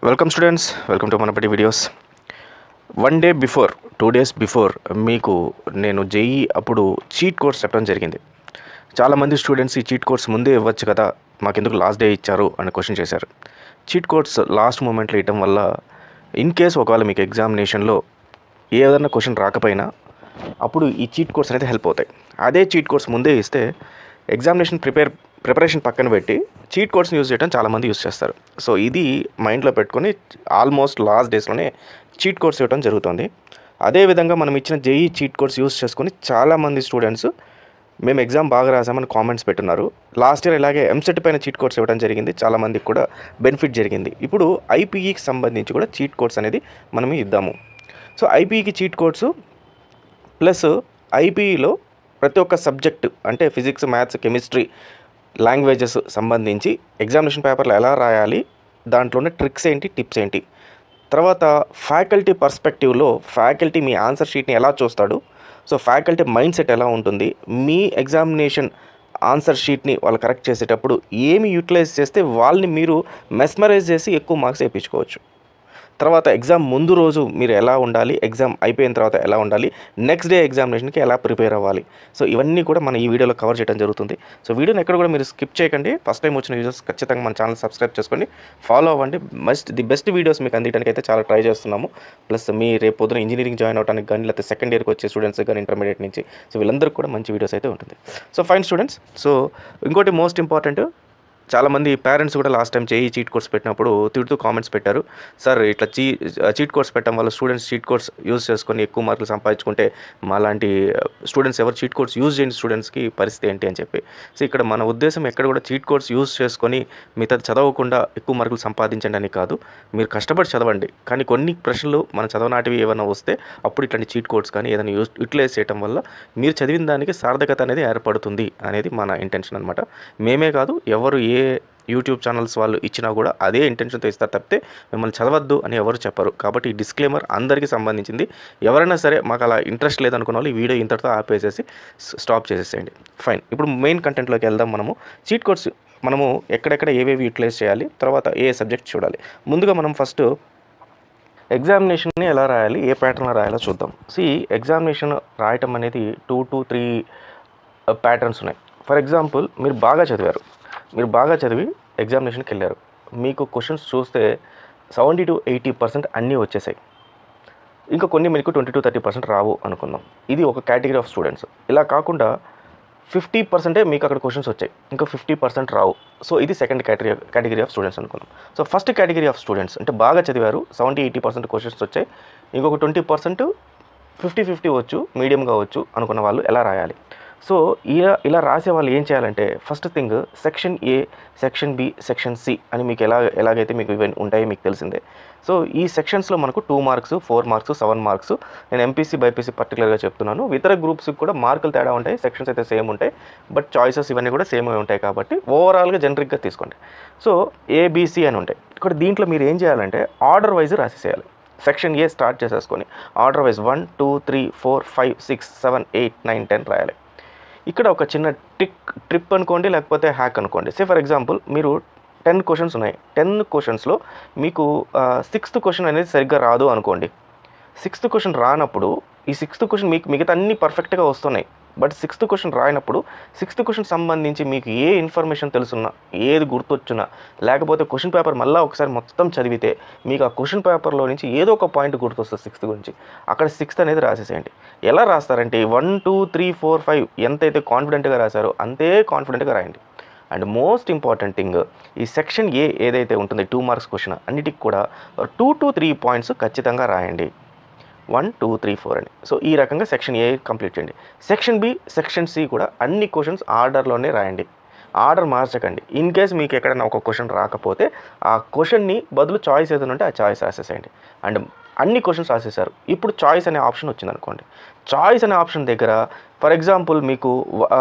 Welcome students, welcome to మనపటి videos. 1 day before 2 days before మీకు నేను జేఈ అప్పుడు చీట్ కోడ్స్ చెప్పడం జరిగింది. చాలామంది స్టూడెంట్స్ ఈ చీట్ కోడ్స్ ముందే ఇవ్వచ్చు కదా, మాకెందుకు లాస్ట్ డే ఇచ్చారు అని క్వశ్చన్ చేశారు. చీట్ కోడ్స్ లాస్ట్ మూమెంట్లో ఇవ్వడం వల్ల ఇన్ కేస్ ఒకవేళ మీకు ఎగ్జామినేషన్లో ఏదైనా క్వశ్చన్ రాకపోయినా అప్పుడు ఈ చీట్ కోడ్స్ అనేది హెల్ప్ అవుతాయి. అదే చీట్ కోడ్స్ ముందే ఇస్తే ఎగ్జామినేషన్ ప్రిపరేషన్ పక్కన పెట్టి చీట్ కోడ్స్ని యూజ్ చేయడం చాలామంది యూజ్ చేస్తారు. సో ఇది మైండ్లో పెట్టుకొని ఆల్మోస్ట్ లాస్ట్ డేస్లోనే చీట్ కోడ్స్ ఇవ్వడం జరుగుతుంది. అదేవిధంగా మనం ఇచ్చిన జేఈ చీట్ కోడ్స్ యూజ్ చేసుకొని చాలామంది స్టూడెంట్స్ మేము ఎగ్జామ్ బాగా రాసామని కామెంట్స్ పెట్టున్నారు. లాస్ట్ ఇయర్ ఇలాగే ఎంసెట్ పైన చీట్ కోడ్స్ ఇవ్వడం జరిగింది, చాలామందికి కూడా బెనిఫిట్ జరిగింది. ఇప్పుడు ఐపీఈకి సంబంధించి కూడా చీట్ కోడ్స్ అనేది మనం ఇద్దాము. సో ఐపీఈకి చీట్ కోడ్స్ ప్లస్ ఐపీఈలో ప్రతి ఒక్క సబ్జెక్టు అంటే ఫిజిక్స్, మ్యాథ్స్, కెమిస్ట్రీ, లాంగ్వేజెస్ సంబంధించి ఎగ్జామినేషన్ పేపర్లో ఎలా రాయాలి, దాంట్లోనే ట్రిక్స్ ఏంటి, టిప్స్ ఏంటి, తర్వాత ఫ్యాకల్టీ పర్స్పెక్టివ్లో ఫ్యాకల్టీ మీ ఆన్సర్ షీట్ని ఎలా చూస్తాడు, సో ఫ్యాకల్టీ మైండ్ సెట్ ఎలా ఉంటుంది, మీ ఎగ్జామినేషన్ ఆన్సర్ షీట్ని వాళ్ళు కరెక్ట్ చేసేటప్పుడు ఏమి యూటిలైజ్ చేస్తే వాళ్ళని మీరు మెస్మరైజ్ చేసి ఎక్కువ మార్క్స్ వేయించుకోవచ్చు. తర్వాత ఎగ్జామ్ ముందు రోజు మీరు ఎలా ఉండాలి, ఎగ్జామ్ అయిపోయిన తర్వాత ఎలా ఉండాలి, నెక్స్ట్ డే ఎగ్జామినేషన్కి ఎలా ప్రిపేర్ అవ్వాలి, సో ఇవన్నీ కూడా మనం ఈ వీడియోలో కవర్ చేయడం జరుగుతుంది. సో వీడియోని ఎక్కడ కూడా మీరు స్కిప్ చేయకండి. ఫస్ట్ టైం వచ్చిన యూజర్స్ ఖచ్చితంగా మన ఛానల్ సబ్స్క్రైబ్ చేసుకోండి, ఫాలో అవ్వండి. ది బెస్ట్ వీడియోస్ మీకు అందించడానికి అయితే చాలా ట్రై చేస్తున్నాము. ప్లస్ మీ రేపు పొద్దున ఇంజనీరింగ్ జాయిన్ అవడానికి కానీ, లేకపోతే సెకండ్ ఇయర్కి వచ్చే స్టూడెంట్స్ కానీ, ఇంటర్మీడియట్ నుంచి, సో వీళ్ళందరికీ కూడా మంచి వీడియోస్ అయితే ఉంటుంది. సో ఫైన్ స్టూడెంట్స్, సో ఇంకోటి మోస్ట్ ఇంపార్టెంట్, చాలామంది పేరెంట్స్ కూడా last time JEE cheat codes పెట్టినప్పుడు తిడుతూ కామెంట్స్ పెట్టారు. సార్ ఇట్లా చీట్ కోడ్స్ పెట్టడం వల్ల స్టూడెంట్స్ చీట్ కోడ్స్ యూజ్ చేసుకొని ఎక్కువ మార్కులు సంపాదించుకుంటే మాలాంటి స్టూడెంట్స్ ఎవరు చీట్ కోడ్స్ యూజ్ చేయని స్టూడెంట్స్కి పరిస్థితి ఏంటి అని చెప్పి. సో ఇక్కడ మన ఉద్దేశం ఎక్కడ కూడా చీట్ కోడ్స్ యూజ్ చేసుకొని మిగతా చదవకుండా ఎక్కువ మార్కులు సంపాదించండి అని కాదు. మీరు కష్టపడి చదవండి, కానీ కొన్ని ప్రశ్నలు మన చదవనాటివి ఏమైనా వస్తే అప్పుడు ఇట్లాంటి చీట్ కోడ్స్ కానీ ఏదైనా యూటిలైజ్ చేయడం వల్ల మీరు చదివిన దానికి సార్థకత అనేది ఏర్పడుతుంది అనేది మన ఇంటెన్షన్ అనమాట. మేమే కాదు, ఎవరు ఏ యూట్యూబ్ ఛానల్స్ వాళ్ళు ఇచ్చినా కూడా అదే ఇంటెన్షన్తో ఇస్తారు తప్పితే మిమ్మల్ని చదవద్దు అని ఎవరు చెప్పరు. కాబట్టి ఈ డిస్క్లైమర్ అందరికీ సంబంధించింది. ఎవరైనా సరే మాకు అలా ఇంట్రెస్ట్ లేదనుకున్న వాళ్ళు ఈ వీడియో ఇంతటితో ఆపేసేసి స్టాప్ చేసేసేయండి. ఫైన్, ఇప్పుడు మెయిన్ కంటెంట్లోకి వెళ్దాం. మనము చీట్ కోడ్స్ మనము ఎక్కడెక్కడ ఏవేవి యూటిలైజ్ చేయాలి, తర్వాత ఏ సబ్జెక్ట్ చూడాలి. ముందుగా మనం ఫస్ట్ ఎగ్జామినేషన్ని ఎలా రాయాలి, ఏ ప్యాటర్న్లో రాయాలో చూద్దాం. ఎగ్జామినేషన్ రాయటం అనేది 2 to 3 ప్యాటర్న్స్ ఉన్నాయి. ఫర్ ఎగ్జాంపుల్, మీరు బాగా చదివి ఎగ్జామినేషన్కి వెళ్ళారు. మీకు క్వశ్చన్స్ చూస్తే 70 to 80% అన్నీ వచ్చేసాయి. ఇంకా కొన్ని మీకు 20 to 30% రావు అనుకుందాం. ఇది ఒక కేటగిరీ ఆఫ్ స్టూడెంట్స్. ఇలా కాకుండా 50% మీకు అక్కడ క్వశ్చన్స్ వచ్చాయి, ఇంకా 50% రావు. సో ఇది సెకండ్ కేటగిరీ ఆఫ్ స్టూడెంట్స్ అనుకుందాం. So first category of students అంటే బాగా చదివారు, 70-80% క్వశ్చన్స్ వచ్చాయి, ఇంకొక 20% 50-50 వచ్చు, మీడియంగా వచ్చు అనుకున్న వాళ్ళు ఎలా రాయాలి? సో ఇలా రాసే వాళ్ళు ఏం చేయాలంటే, first thing section A, section B, section C అని మీకు ఎలాగైతే మీకు ఇవన్నీ ఉంటాయో మీకు తెలిసిందే. సో ఈ సెక్షన్స్లో మనకు 2 మార్క్స్, 4 మార్క్స్, 7 మార్క్స్. నేను ఎంపీసీ, బైపీసీ పర్టికులర్గా చెప్తున్నాను. ఇతర గ్రూప్స్కి కూడా మార్కులు తేడా ఉంటాయి, సెక్షన్స్ అయితే సేమ్ ఉంటాయి, బట్ చాయిసెస్ ఇవన్నీ కూడా సేమ్ ఉంటాయి. కాబట్టి ఓవరాల్గా జనరిక్గా తీసుకోండి. సో ఏబిసి అని ఉంటాయి. ఇక్కడ దీంట్లో మీరు ఏం చేయాలంటే ఆర్డర్ వైజ్ రాసేసేయాలి. సెక్షన్ ఏ స్టార్ట్ చేసేసుకొని ఆర్డర్ వైజ్ 1, 2, 3, 4, 5, 6, 7, 8, 9, 10 రాయాలి. ఇక్కడ ఒక చిన్న ట్రిప్ అనుకోండి, లేకపోతే హ్యాక్ అనుకోండి. ఫర్ ఎగ్జాంపుల్, మీరు 10 క్వశ్చన్స్ ఉన్నాయి. 10 క్వశ్చన్స్లో మీకు 6th క్వశ్చన్ అనేది సరిగ్గా రాదు అనుకోండి. 6th క్వశ్చన్ రానప్పుడు ఈ 6th క్వశ్చన్ మీకు మిగతా అన్నీ పర్ఫెక్ట్గా వస్తున్నాయి, బట్ 6th క్వశ్చన్ రానప్పుడు 6th క్వశ్చన్ సంబంధించి మీకు ఏ ఇన్ఫర్మేషన్ తెలుసున్నా, ఏది గుర్తొచ్చున్నా, లేకపోతే క్వశ్చన్ పేపర్ మళ్ళీ ఒకసారి మొత్తం చదివితే మీకు ఆ క్వశ్చన్ పేపర్లో నుంచి ఏదో ఒక పాయింట్ గుర్తొస్తుంది 6th గురించి. అక్కడ 6th అనేది రాసేసేయండి. ఎలా రాస్తారంటే 1, 2, 3, 4, 5 ఎంతైతే కాన్ఫిడెంట్గా రాశారో అంతే కాన్ఫిడెంట్గా రాయండి. అండ్ మోస్ట్ ఇంపార్టెంట్ థింగ్, ఈ సెక్షన్ ఏ ఏదైతే ఉంటుంది 2 మార్క్స్ క్వశ్చన్, అన్నిటికి కూడా 2 to 3 పాయింట్స్ ఖచ్చితంగా రాయండి. 1, 2, 3, 4 అని. సో ఈ రకంగా సెక్షన్ ఏ కంప్లీట్ చేయండి. సెక్షన్ బి, సెక్షన్ సి కూడా అన్ని క్వశ్చన్స్ ఆర్డర్లోనే రాయండి, ఆర్డర్ మార్చకండి. ఇన్ కేస్ మీకు ఎక్కడైనా ఒక క్వశ్చన్ రాకపోతే ఆ క్వశ్చన్ని బదులు చాయిస్ ఏదైనా ఉంటే ఆ చాయిస్ రాసేసేయండి. అండ్ అన్ని క్వశ్చన్స్ రాసేసారు, ఇప్పుడు చాయిస్ అనే ఆప్షన్ వచ్చింది అనుకోండి. చాయిస్ అనే ఆప్షన్ దగ్గర ఫర్ ఎగ్జాంపుల్ మీకు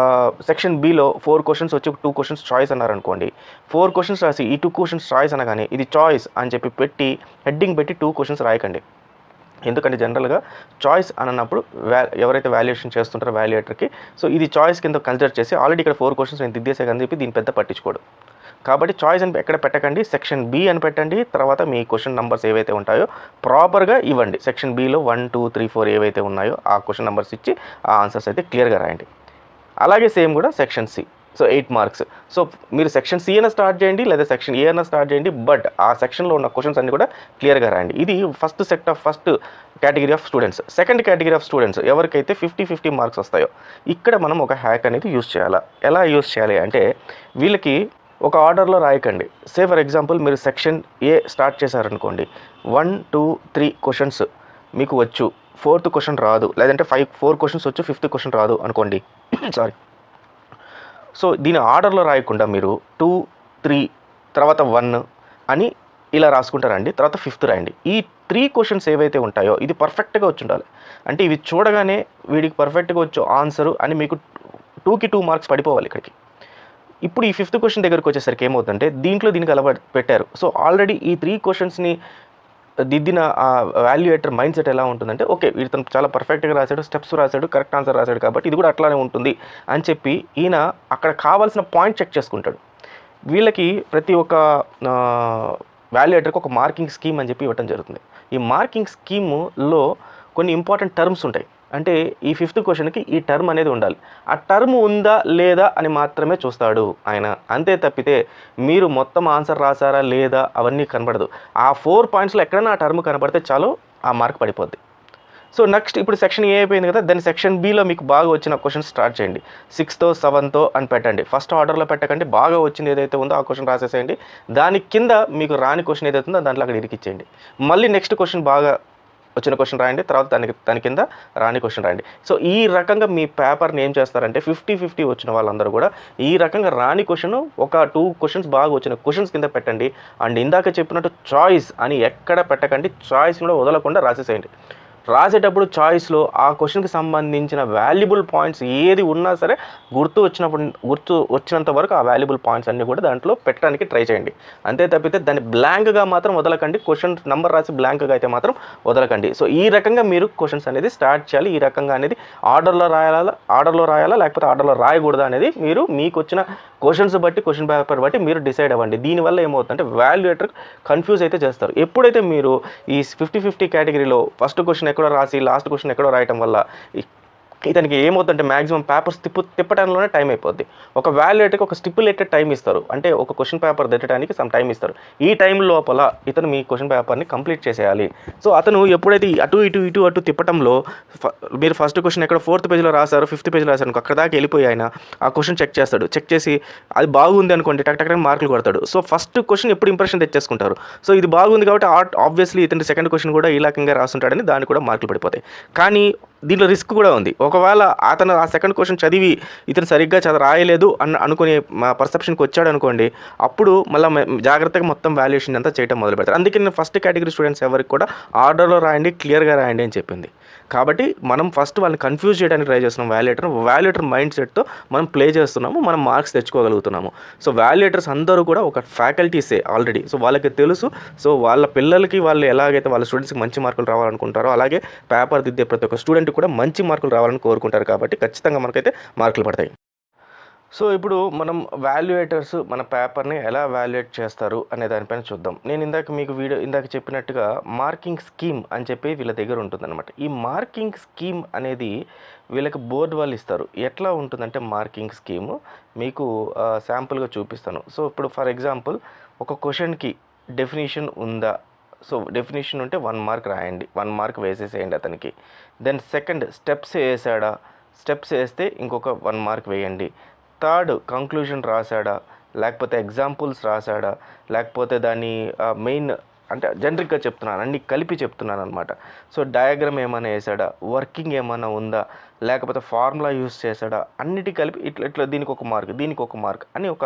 సెక్షన్ బిలో 4 క్వశ్చన్స్ వచ్చి 2 క్వశ్చన్స్ చాయిస్ అన్నారనుకోండి. 4 క్వశ్చన్స్ రాసి ఈ 2 క్వశ్చన్స్ చాయిస్ అనగానే ఇది చాయిస్ అని చెప్పి పెట్టి హెడ్డింగ్ పెట్టి 2 క్వశ్చన్స్ రాయకండి. ఎందుకంటే జనరల్గా చాయిస్ అన్నప్పుడు ఎవరైతే వాల్యుయేషన్ చేస్తుంటారో వాల్యుయేటర్కి, సో ఇది చాయిస్ కింద కన్సిడర్ చేసి ఆల్రెడీ ఇక్కడ 4 క్వశ్చన్స్ నేను దిద్దేసే కానీ చెప్పి దీన్ని పెద్ద పట్టించుకోడు. కాబట్టి చాయిస్ అని ఎక్కడ పెట్టకండి, సెక్షన్ బి అని పెట్టండి. తర్వాత మీ క్వశ్చన్ నెంబర్స్ ఏవైతే ఉంటాయో ప్రాపర్గా ఇవ్వండి. సెక్షన్ బిలో 1 2 3 4 ఏవైతే ఉన్నాయో ఆ క్వశ్చన్ నెంబర్స్ ఇచ్చి ఆ ఆన్సర్స్ అయితే క్లియర్గా రాయండి. అలాగే సేమ్ కూడా section C. So 8 marks. So మీరు సెక్షన్ సి అయినా స్టార్ట్ చేయండి లేదా సెక్షన్ ఏ అయినా స్టార్ట్ చేయండి, బట్ ఆ సెక్షన్లో ఉన్న క్వశ్చన్స్ అన్ని కూడా క్లియర్గా రాయండి. ఇది first category of students. Second category of students ఎవరికైతే 50 మార్క్స్ వస్తాయో ఇక్కడ మనం ఒక హ్యాక్ అనేది యూస్ చేయాలి. ఎలా యూస్ చేయాలి అంటే వీళ్ళకి ఒక ఆర్డర్లో రాయకండి. సే ఫర్ ఎగ్జాంపుల్ మీరు సెక్షన్ ఏ స్టార్ట్ చేశారనుకోండి, 1 2 3 క్వశ్చన్స్ మీకు వచ్చు, 4th క్వశ్చన్ రాదు, లేదంటే 4 క్వశ్చన్స్ వచ్చు, 5th క్వశ్చన్ రాదు అనుకోండి. సారీ. సో దీని ఆర్డర్లో రాయకుండా మీరు 2 3 తర్వాత 1 అని ఇలా రాసుకుంటారండి. తర్వాత 5th రాయండి. ఈ 3 క్వశ్చన్స్ ఏవైతే ఉంటాయో ఇది పర్ఫెక్ట్గా వచ్చి ఉండాలి. అంటే ఇవి చూడగానే వీడికి పర్ఫెక్ట్గా వచ్చు ఆన్సరు అని మీకు 2కి 2 మార్క్స్ పడిపోవాలి ఇక్కడికి. ఇప్పుడు ఈ 5th క్వశ్చన్ దగ్గరికి వచ్చేసరికి ఏమవుతుందంటే దీనికి అలా పెట్టారు. సో ఆల్రెడీ ఈ 3 క్వశ్చన్స్ని దిద్దిన ఆ వాల్యుయేటర్ మైండ్ సెట్ ఎలా ఉంటుందంటే, ఓకే ఇతను చాలా పర్ఫెక్ట్గా రాశాడు, స్టెప్స్ రాశాడు, కరెక్ట్ ఆన్సర్ రాశాడు, కాబట్టి ఇది కూడా అట్లానే ఉంటుంది అని చెప్పి ఈయన అక్కడ కావాల్సిన పాయింట్ చెక్ చేసుకుంటాడు. వీళ్ళకి ప్రతి ఒక్క వాల్యుయేటర్కి ఒక మార్కింగ్ స్కీమ్ అని చెప్పి ఇవ్వటం జరుగుతుంది. ఈ మార్కింగ్ స్కీములో కొన్ని ఇంపార్టెంట్ టర్మ్స్ ఉంటాయి. అంటే ఈ 5th క్వశ్చన్కి ఈ టర్మ్ అనేది ఉండాలి. ఆ టర్మ్ ఉందా లేదా అని మాత్రమే చూస్తాడు ఆయన. అంతే తప్పితే మీరు మొత్తం ఆన్సర్ రాసారా లేదా అవన్నీ కనబడదు. ఆ 4 పాయింట్స్లో ఎక్కడైనా ఆ టర్మ్ కనబడితే చాలు ఆ మార్క్ పడిపోద్ది. సో నెక్స్ట్ ఇప్పుడు సెక్షన్ ఏ అయిపోయింది కదా, దాన్ని సెక్షన్ బిలో మీకు బాగా వచ్చిన క్వశ్చన్ స్టార్ట్ చేయండి. 6th 7th అని పెట్టండి. ఫస్ట్ ఆర్డర్లో పెట్టకండి. బాగా వచ్చింది ఏదైతే ఉందో ఆ క్వశ్చన్ రాసేసేయండి. దాని కింద మీకు రాని క్వశ్చన్ ఏదైతే ఉందో దాంట్లో అక్కడ ఇరికిచ్చేయండి. మళ్ళీ నెక్స్ట్ క్వశ్చన్ బాగా వచ్చిన క్వశ్చన్ రాయండి, తర్వాత దాని కింద రాని క్వశ్చన్ రాయండి. సో ఈ రకంగా మీ పేపర్ని ఏం చేస్తారంటే 50-50 వచ్చిన వాళ్ళందరూ కూడా ఈ రకంగా రాని క్వశ్చన్ ఒక 2 క్వశ్చన్స్ బాగా వచ్చిన క్వశ్చన్స్ కింద పెట్టండి. అండ్ ఇందాక చెప్పినట్టు చాయిస్ అని ఎక్కడ పెట్టకండి, చాయిస్ కూడా వదలకుండా రాసేసేయండి. రాసేటప్పుడు చాయిస్లో ఆ క్వశ్చన్కి సంబంధించిన వాల్యుబుల్ పాయింట్స్ ఏది ఉన్నా సరే గుర్తు వచ్చినంత వరకు ఆ వాల్యుబుల్ పాయింట్స్ అన్నీ కూడా దాంట్లో పెట్టడానికి ట్రై చేయండి. అంతే తప్పితే దాన్ని బ్లాంక్గా మాత్రం వదలకండి. క్వశ్చన్ నెంబర్ రాసి బ్లాంక్గా అయితే మాత్రం వదలకండి. సో ఈ రకంగా మీరు క్వశ్చన్స్ అనేది స్టార్ట్ చేయాలి. ఈ రకంగా అనేది ఆర్డర్లో రాయాలా లేకపోతే ఆర్డర్లో రాయకూడదా అనేది మీరు మీకు వచ్చిన క్వశ్చన్స్ బట్టి, క్వశ్చన్ పేపర్ బట్టి మీరు డిసైడ్ అవ్వండి. దీనివల్ల ఏమవుతుందంటే వాల్యుయేటర్ కన్ఫ్యూజ్ అయితే చేస్తారు. ఎప్పుడైతే మీరు ఈ 50-50 కేటగిరీలో ఫస్ట్ క్వశ్చన్ ఎక్కడో రాసి లాస్ట్ క్వశ్చన్ ఎక్కడో రాయటం వల్ల ఇతనికి ఏమవుతుందంటే మ్యాక్సిమం పేపర్స్ తిప్పడంలోనే టైం అయిపోద్ది. ఒక వాల్యుయేటర్కి ఒక స్టిపులేటెడ్ టైం ఇస్తారు. అంటే ఒక క్వశ్చన్ పేపర్ తిట్టడానికి సమ్ టైం ఇస్తారు. ఈ టైం లోపల ఇతను మీ క్వశ్చన్ పేపర్ని కంప్లీట్ చేసేయాలి. సో అతను ఎప్పుడైతే అటు తిప్పటంలో మీరు ఫస్ట్ క్వశ్చన్ ఎక్కడ 4th పేజ్లో రాశారు, 5th పేజ్లో రాశారు, అక్కడ దాకా వెళ్ళిపోయి ఆయన ఆ క్వశ్చన్ చెక్ చేస్తాడు. చెక్ చేసి అది బాగుంది అనుకోండి, టక్ మార్కులు కొడతాడు. సో ఫస్ట్ క్వశ్చన్ ఎప్పుడు ఇంప్రెషన్ తెచ్చేసుకుంటారు. సో ఇది బాగుంది కాబట్టి ఆబ్వియస్లీ ఇతని సెకండ్ క్వశ్చన్ కూడా ఈ రకంగా రాస్తుంటాడని దానికి కూడా మార్కులు పడిపోతాయి. కానీ దీంట్లో రిస్క్ కూడా ఉంది. ఒకవేళ అతను ఆ సెకండ్ క్వశ్చన్ చదివి ఇతను సరిగ్గా రాయలేదు అనుకునే పర్సెప్షన్కి వచ్చాడు అనుకోండి, అప్పుడు మళ్ళీ జాగ్రత్తగా మొత్తం వాల్యుయేషన్ అంతా చేయడం మొదలు పెడతారు. అందుకే నేను ఫస్ట్ కేటగిరీ స్టూడెంట్స్ ఎవరికి కూడా ఆర్డర్లో రాయండి, క్లియర్గా రాయండి అని చెప్పింది. కాబట్టి మనం ఫస్ట్ వాళ్ళని కన్ఫ్యూజ్ చేయడానికి ట్రై చేస్తున్నాం. వాల్యుయేటర్ మైండ్ సెట్తో మనం ప్లే చేస్తున్నాము, మనం మార్క్స్ తెచ్చుకోగలుగుతున్నాము. సో వాల్యుయేటర్స్ అందరూ కూడా ఒక ఫ్యాకల్టీసే ఆల్రెడీ. సో వాళ్ళకి తెలుసు. సో వాళ్ళ పిల్లలకి వాళ్ళు ఎలాగైతే వాళ్ళ స్టూడెంట్స్కి మంచి మార్కులు రావాలనుకుంటారో అలాగే పేపర్ దిద్దే ప్రతి ఒక్క స్టూడెంట్ కూడా మంచి మార్కులు రావాలని కోరుకుంటారు. కాబట్టి ఖచ్చితంగా మనకైతే మార్కులు పడతాయి. సో ఇప్పుడు మనం వాల్యుయేటర్స్ మన పేపర్ని ఎలా వాల్యుయేట్ చేస్తారు అనే దానిపైన చూద్దాం. నేను ఇందాక చెప్పినట్టుగా మార్కింగ్ స్కీమ్ అని చెప్పి వీళ్ళ దగ్గర ఉంటుందన్నమాట. ఈ మార్కింగ్ స్కీమ్ అనేది వీళ్ళకి బోర్డు వాళ్ళు ఇస్తారు. ఎట్లా ఉంటుందంటే మార్కింగ్ స్కీము మీకు శాంపుల్గా చూపిస్తాను. సో ఇప్పుడు ఫర్ ఎగ్జాంపుల్ ఒక క్వశ్చన్కి డెఫినేషన్ ఉందా, సో డెఫినేషన్ ఉంటే 1 మార్క్ రాయండి, 1 మార్క్ వేసేసేయండి అతనికి. దెన్ సెకండ్ స్టెప్స్ వేసాడా, స్టెప్స్ వేస్తే ఇంకొక 1 మార్క్ వేయండి. థర్డ్ కంక్లూజన్ రాశాడా, లేకపోతే ఎగ్జాంపుల్స్ రాశాడా, లేకపోతే దాన్ని మెయిన్ అంటే జనరిక్గా చెప్తున్నాను, అన్నీ కలిపి చెప్తున్నాను అనమాట. సో డయాగ్రామ్ ఏమైనా వేసాడా, వర్కింగ్ ఏమైనా ఉందా, లేకపోతే ఫార్ములా యూస్ చేశాడా, అన్నిటి కలిపి ఇట్లా దీనికి ఒక మార్క్ అని ఒక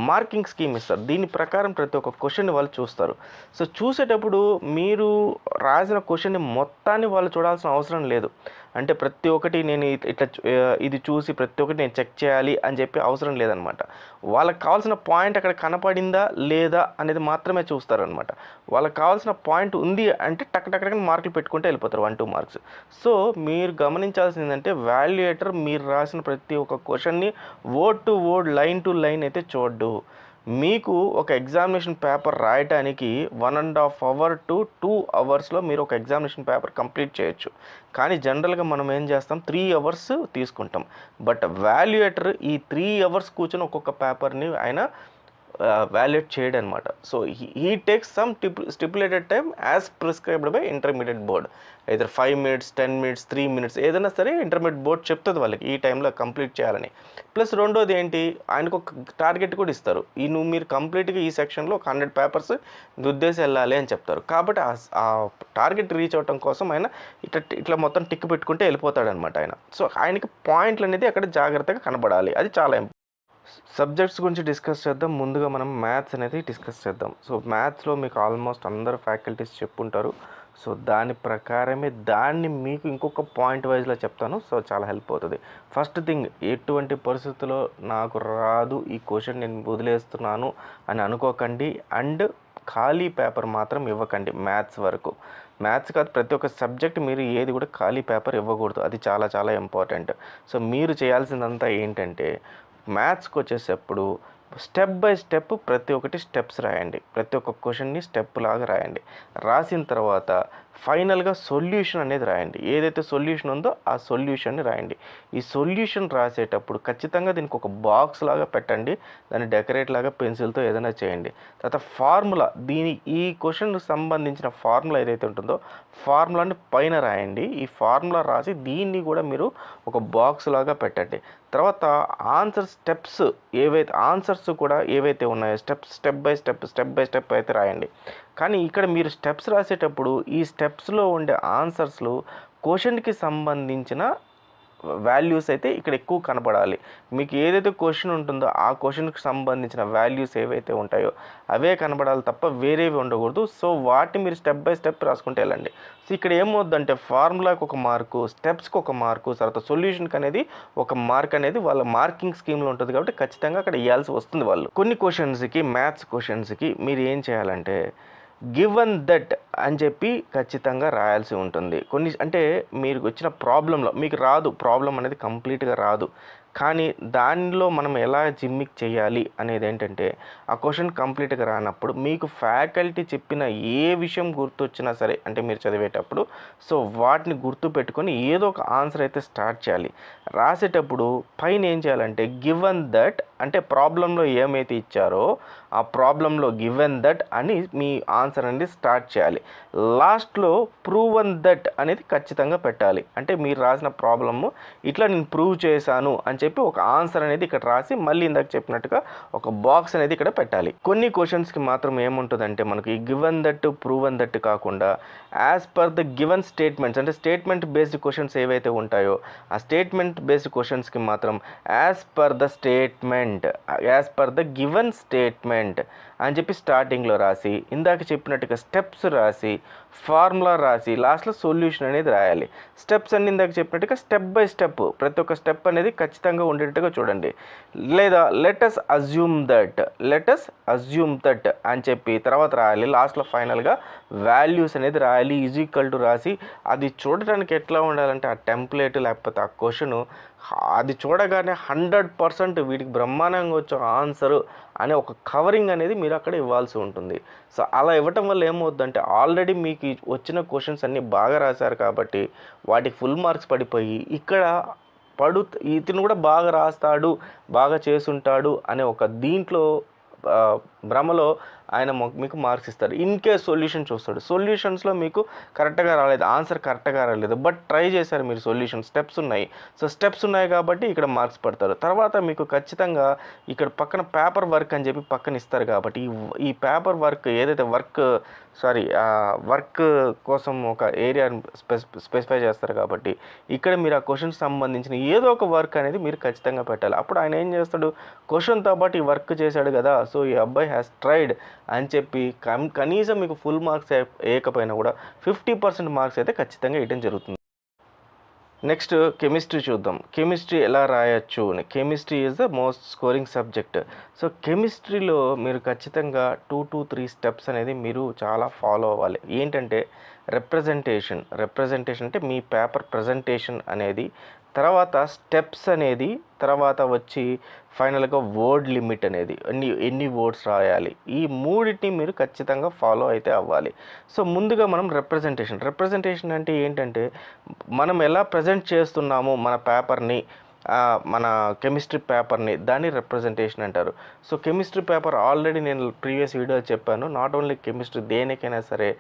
మార్కింగ్ స్కీమ్ ఇస్తారు. దీని ప్రకారం ప్రతి ఒక్క క్వశ్చన్ని వాళ్ళు చూస్తారు. సో చూసేటప్పుడు మీరు రాసిన క్వశ్చన్ని మొత్తాన్ని వాళ్ళు చూడాల్సిన అవసరం లేదు. అంటే ప్రతి ఒక్కటి నేను ఇది చూసి ప్రతి ఒక్కటి నేను చెక్ చేయాలి అని చెప్పి అవసరం లేదనమాట. వాళ్ళకి కావాల్సిన పాయింట్ అక్కడ కనపడిందా లేదా అనేది మాత్రమే చూస్తారనమాట. వాళ్ళకి కావాల్సిన పాయింట్ ఉంది అంటే టక్ మార్కులు పెట్టుకుంటే వెళ్ళిపోతారు 1-2 మార్క్స్. సో మీరు గమనించాల్సింది ఏంటంటే వాల్యుయేటర్ మీరు రాసిన ప్రతి ఒక్క క్వశ్చన్ని word to word, line to line అయితే చూడ్డు. మీకు ఒక ఎగ్జామినేషన్ పేపర్ రాయటానికి 1.5 అవర్ టు 2 అవర్స్లో మీరు ఒక ఎగ్జామినేషన్ పేపర్ కంప్లీట్ చేయొచ్చు. కానీ జనరల్గా మనం ఏం చేస్తాం, 3 అవర్స్ తీసుకుంటాం. బట్ వాల్యుయేటర్ ఈ 3 అవర్స్ కూర్చొని ఒక్కొక్క పేపర్ని ఆయన వాల్యుయేట్ చేయడం అనమాట. So he takes some stipulated time as prescribed by intermediate board. either 5 minutes, 10 minutes, 3 minutes ఏదైనా సరే ఇంటర్మీడియట్ బోర్డ్ చెప్తుంది వాళ్ళకి ఈ టైంలో కంప్లీట్ చేయాలని. ప్లస్ రెండోది ఏంటి, ఆయనకు ఒక టార్గెట్ కూడా ఇస్తారు. మీరు కంప్లీట్గా ఈ సెక్షన్లో ఒక 100 పేపర్స్ దుద్దేసి వెళ్ళాలి అని చెప్తారు. కాబట్టి ఆ టార్గెట్ రీచ్ అవ్వడం కోసం ఆయన ఇట్లా మొత్తం టిక్ పెట్టుకుంటే వెళ్ళిపోతాడనమాట ఆయన. సో ఆయనకి పాయింట్లు అనేది అక్కడ జాగ్రత్తగా కనబడాలి, అది చాలా ఇంపార్టెంట్. సబ్జెక్ట్స్ గురించి డిస్కస్ చేద్దాం. ముందుగా మనం మ్యాథ్స్ అనేది డిస్కస్ చేద్దాం. సో మ్యాథ్స్లో మీకు ఆల్మోస్ట్ అందరు ఫ్యాకల్టీస్ చెప్పుంటారు. సో దాని ప్రకారమే దాన్ని మీకు ఇంకొక పాయింట్ వైజ్లో చెప్తాను. సో చాలా హెల్ప్ అవుతుంది. ఫస్ట్ థింగ్, ఎటువంటి పరిస్థితుల్లో నాకు రాదు ఈ క్వశ్చన్ నేను వదిలేస్తున్నాను అని అనుకోకండి. అండ్ ఖాళీ పేపర్ మాత్రం ఇవ్వకండి మ్యాథ్స్ వరకు. మ్యాథ్స్ కాదు, ప్రతి ఒక్క సబ్జెక్ట్ మీరు ఏది కూడా ఖాళీ పేపర్ ఇవ్వకూడదు. అది చాలా చాలా ఇంపార్టెంట్. సో మీరు చేయాల్సిందంతా ఏంటంటే, మ్యాథ్స్కి వచ్చేటప్పుడు స్టెప్ బై స్టెప్ ప్రతి ఒక్కటి స్టెప్స్ రాయండి. ప్రతి ఒక్క క్వశ్చన్ని స్టెప్ లాగా రాయండి. రాసిన తర్వాత ఫైనల్గా సొల్యూషన్ అనేది రాయండి. ఏదైతే సొల్యూషన్ ఉందో ఆ సొల్యూషన్ని రాయండి. ఈ సొల్యూషన్ రాసేటప్పుడు ఖచ్చితంగా దీనికి ఒక బాక్స్ లాగా పెట్టండి. దాన్ని డెకరేట్ లాగా పెన్సిల్తో ఏదైనా చేయండి. తర్వాత ఫార్ములా, ఈ క్వశ్చన్కి సంబంధించిన ఫార్ములా ఏదైతే ఉంటుందో ఫార్ములాని పైన రాయండి. ఈ ఫార్ములా రాసి దీన్ని కూడా మీరు ఒక బాక్స్ లాగా పెట్టండి. తర్వాత ఆన్సర్స్ కూడా ఏవైతే ఉన్నాయో స్టెప్ బై స్టెప్ అయితే రాయండి. కానీ ఇక్కడ మీరు స్టెప్స్ రాసేటప్పుడు ఈ స్టెప్స్లో ఉండే ఆన్సర్స్లో క్వశ్చన్కి సంబంధించిన వాల్యూస్ అయితే ఇక్కడ ఎక్కువ కనపడాలి. మీకు ఏదైతే క్వశ్చన్ ఉంటుందో ఆ క్వశ్చన్కి సంబంధించిన వాల్యూస్ ఏవైతే ఉంటాయో అవే కనపడాలి తప్ప వేరేవి ఉండకూడదు. సో వాటిని మీరు స్టెప్ బై స్టెప్ రాసుకుంటే వెళ్ళండి. సో ఇక్కడ ఏమవుద్దంటే ఫార్ములాకి ఒక మార్కు, స్టెప్స్కి ఒక మార్కు, తర్వాత సొల్యూషన్కి అనేది ఒక మార్క్ అనేది వాళ్ళ మార్కింగ్ స్కీమ్లో ఉంటుంది. కాబట్టి ఖచ్చితంగా అక్కడ ఇవ్వాల్సి వస్తుంది వాళ్ళు. కొన్ని క్వశ్చన్స్కి, మ్యాథ్స్ క్వశ్చన్స్కి మీరు ఏం చేయాలంటే గివెన్ దట్ అని చెప్పి ఖచ్చితంగా రాయాల్సి ఉంటుంది. అంటే మీరు వచ్చిన ప్రాబ్లంలో మీకు రాదు, ప్రాబ్లం అనేది కంప్లీట్గా రాదు. కానీ దానిలో మనం ఎలా జిమ్మిక్ చేయాలి అనేది ఏంటంటే, ఆ క్వశ్చన్ కంప్లీట్గా రానప్పుడు మీకు ఫ్యాకల్టీ చెప్పిన ఏ విషయం గుర్తొచ్చినా సరే, అంటే మీరు చదివేటప్పుడు సో వాటిని గుర్తు పెట్టుకొని ఏదో ఒక ఆన్సర్ అయితే స్టార్ట్ చేయాలి. రాసేటప్పుడు పైన ఏం చేయాలంటే గివెన్ దట్, అంటే ప్రాబ్లంలో ఏమైతే ఇచ్చారో ఆ ప్రాబ్లంలో గివెన్ దట్ అని మీ ఆన్సర్ అనేది స్టార్ట్ చేయాలి. లాస్ట్లో ప్రూవన్ దట్ అనేది ఖచ్చితంగా పెట్టాలి. అంటే మీరు రాసిన ప్రాబ్లము ఇట్లా నేను ప్రూవ్ చేశాను అని చెప్పి ఒక ఆన్సర్ అనేది ఇక్కడ రాసి మళ్ళీ ఇందాక చెప్పినట్టుగా ఒక బాక్స్ అనేది ఇక్కడ పెట్టాలి. కొన్ని క్వశ్చన్స్కి మాత్రం ఏముంటుందంటే మనకి ఈ గివెన్ దట్, ప్రూవన్ దట్ కాకుండా as per the given statements, అంటే స్టేట్మెంట్ బేస్డ్ క్వశ్చన్స్ ఏవైతే ఉంటాయో ఆ స్టేట్మెంట్ బేస్డ్ క్వశ్చన్స్కి మాత్రం as per the given statement అని చెప్పి స్టార్టింగ్లో రాసి, ఇందాక చెప్పినట్టుగా స్టెప్స్ రాసి, ఫార్ములా రాసి, లాస్ట్లో సొల్యూషన్ అనేది రాయాలి. స్టెప్స్ అన్ని ఇందాక చెప్పినట్టుగా స్టెప్ బై స్టెప్ ప్రతి ఒక్క స్టెప్ అనేది ఖచ్చితంగా ఉండేటట్టుగా చూడండి. లేదా లెటస్ అజ్యూమ్ దట్ అని చెప్పి తర్వాత రాయాలి. లాస్ట్లో ఫైనల్గా వాల్యూస్ అనేది రాయాలి. ఈజ్ ఈక్వల్ టు రాసి, అది చూడటానికి ఎట్లా ఉండాలంటే ఆ టెంప్లెట్ లేకపోతే ఆ క్వశ్చను అది చూడగానే 100% వీటికి బ్రహ్మాండంగా వచ్చే ఆన్సరు అనే ఒక కవరింగ్ అనేది మీరు అక్కడ ఇవ్వాల్సి ఉంటుంది. సో అలా ఇవ్వటం వల్ల ఏమవుతుందంటే ఆల్రెడీ మీకు వచ్చిన క్వశ్చన్స్ అన్నీ బాగా రాశారు కాబట్టి వాటికి ఫుల్ మార్క్స్ పడిపోయి ఇక్కడ ఇతను కూడా బాగా రాస్తాడు, బాగా చేసుంటాడు అనే ఒక దీంట్లో భ్రమలో ఆయన మీకు మార్క్స్ ఇస్తారు. ఇన్ కేస్ సొల్యూషన్ చూస్తాడు, సొల్యూషన్స్లో మీకు కరెక్ట్గా రాలేదు, ఆన్సర్ కరెక్ట్గా రాలేదు, బట్ ట్రై చేశారు మీరు, సొల్యూషన్ స్టెప్స్ ఉన్నాయి. సో స్టెప్స్ ఉన్నాయి కాబట్టి ఇక్కడ మార్క్స్ పడతారు. తర్వాత మీకు ఖచ్చితంగా ఇక్కడ పక్కన పేపర్ వర్క్ అని చెప్పి పక్కన ఇస్తారు. కాబట్టి ఈ పేపర్ వర్క్ ఏదైతే వర్క్ కోసం ఒక ఏరియా స్పెసిఫై చేస్తారు. కాబట్టి ఇక్కడ మీరు ఆ క్వశ్చన్కి సంబంధించిన ఏదో ఒక వర్క్ అనేది మీరు ఖచ్చితంగా పెట్టాలి. అప్పుడు ఆయన ఏం చేస్తాడు, క్వశ్చన్తో పాటు ఈ వర్క్ చేశాడు కదా, సో ఈ అబ్బాయి హ్యాస్ ట్రైడ్ అని చెప్పి కనీసం మీకు ఫుల్ మార్క్స్ వేయకపోయినా కూడా 50% మార్క్స్ అయితే ఖచ్చితంగా ఇవ్వడం జరుగుతుంది. నెక్స్ట్ కెమిస్ట్రీ చూద్దాం. కెమిస్ట్రీ ఎలా రాయొచ్చు. Chemistry is the most scoring subject. So కెమిస్ట్రీలో మీరు ఖచ్చితంగా 2 to 3 స్టెప్స్ అనేది మీరు చాలా ఫాలో అవ్వాలి. ఏంటంటే రిప్రజెంటేషన్ అంటే మీ పేపర్ ప్రజెంటేషన్ అనేది తర్వాత స్టెప్స్ అనేది, తర్వాత వచ్చి ఫైనల్గా వర్డ్ లిమిట్ అనేది ఎన్ని వర్డ్స్ రాయాలి, ఈ మూడింటిని మీరు ఖచ్చితంగా ఫాలో అయితే అవ్వాలి. సో ముందుగా మనం రిప్రజెంటేషన్ అంటే ఏంటంటే మనం ఎలా ప్రజెంట్ చేస్తున్నాము మన పేపర్ని, మన కెమిస్ట్రీ పేపర్ని, దాన్ని రిప్రజెంటేషన్ అంటారు. సో కెమిస్ట్రీ పేపర్ ఆల్రెడీ నేను ప్రీవియస్ వీడియోలో చెప్పాను. నాట్ ఓన్లీ కెమిస్ట్రీ, దేనికైనా సరే